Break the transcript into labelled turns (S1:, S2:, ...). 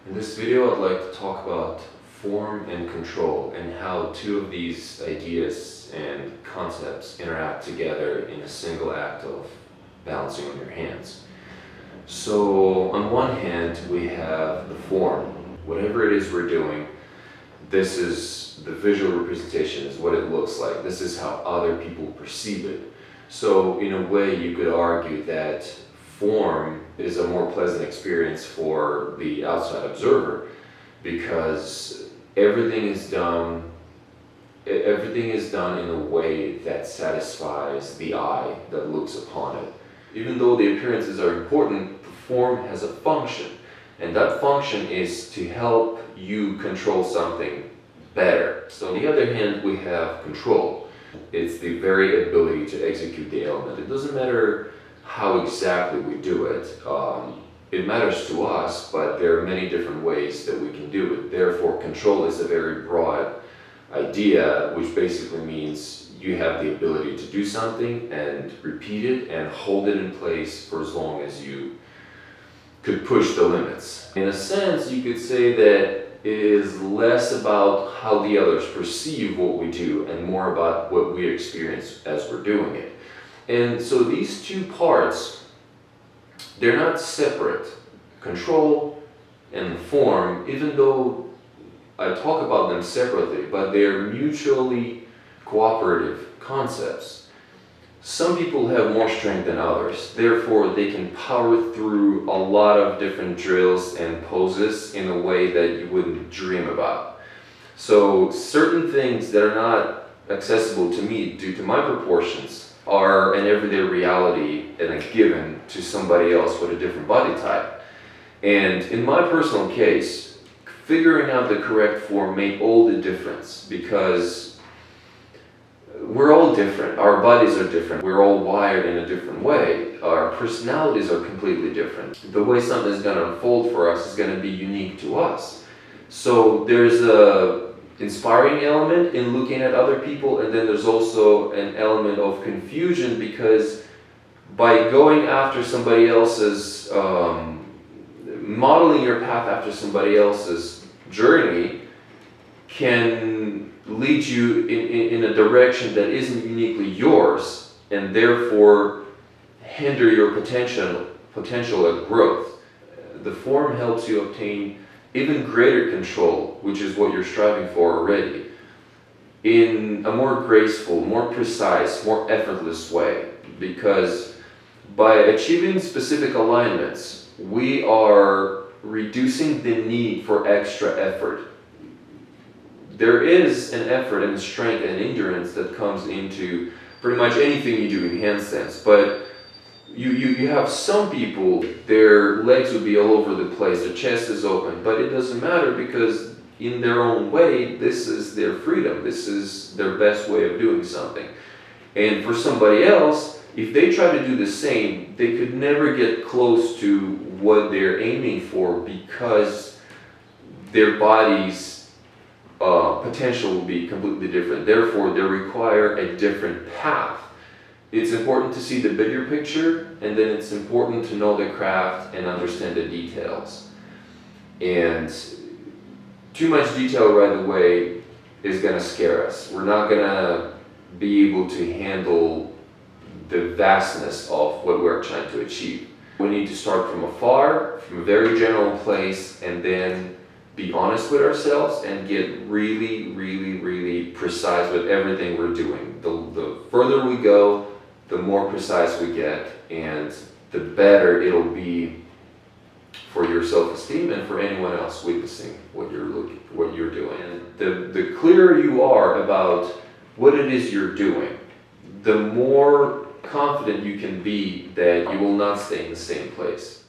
S1: In this video, I'd like to talk about form and control and how two of these ideas and concepts interact together in a single act of balancing on your hands. So on one hand, we have the form. Whatever it is we're doing, this is the visual representation, is what it looks like. This is how other people perceive it. So in a way, you could argue that form is a more pleasant experience for the outside observer because everything is done in a way that satisfies the eye that looks upon it. Even though the appearances are important, the form has a function, and that function is to help you control something better. So on the other hand, we have control. It's the very ability to execute the element. It doesn't matter how exactly we do it. It matters to us, but there are many different ways that we can do it. Therefore, control is a very broad idea, which basically means you have the ability to do something and repeat it and hold it in place for as long as you could push the limits. In a sense, you could say that it is less about how the others perceive what we do and more about what we experience as we're doing it. And so these two parts, they're not separate. Control and form, even though I talk about them separately, but they're mutually cooperative concepts. Some people have more strength than others, therefore they can power through a lot of different drills and poses in a way that you wouldn't dream about. So certain things that are not accessible to me due to my proportions are an everyday reality and a given to somebody else with a different body type. And in my personal case, figuring out the correct form made all the difference because we're all different. Our bodies are different. We're all wired in a different way. Our personalities are completely different. The way something is going to unfold for us is going to be unique to us. So there's a inspiring element in looking at other people, and then there's also an element of confusion because by going after somebody else's, modeling your path after somebody else's journey can lead you in a direction that isn't uniquely yours and therefore hinder your potential at growth. The form helps you obtain even greater control, which is what you're striving for already, in a more graceful, more precise, more effortless way. Because by achieving specific alignments, we are reducing the need for extra effort. There is an effort and strength and endurance that comes into pretty much anything you do in handstands, but you have some people, their legs would be all over the place, their chest is open, but it doesn't matter because in their own way, this is their freedom, this is their best way of doing something. And for somebody else, if they try to do the same, they could never get close to what they're aiming for because their body's potential will be completely different. Therefore, they require a different path. It's important to see the bigger picture, and then it's important to know the craft and understand the details. And too much detail right away is going to scare us. We're not going to be able to handle the vastness of what we're trying to achieve. We need to start from afar, from a very general place, and then be honest with ourselves and get really, really, really precise with everything we're doing. The further we go, the more precise we get, and the better it'll be for your self-esteem and for anyone else witnessing what you're doing. And the clearer you are about what it is you're doing, the more confident you can be that you will not stay in the same place.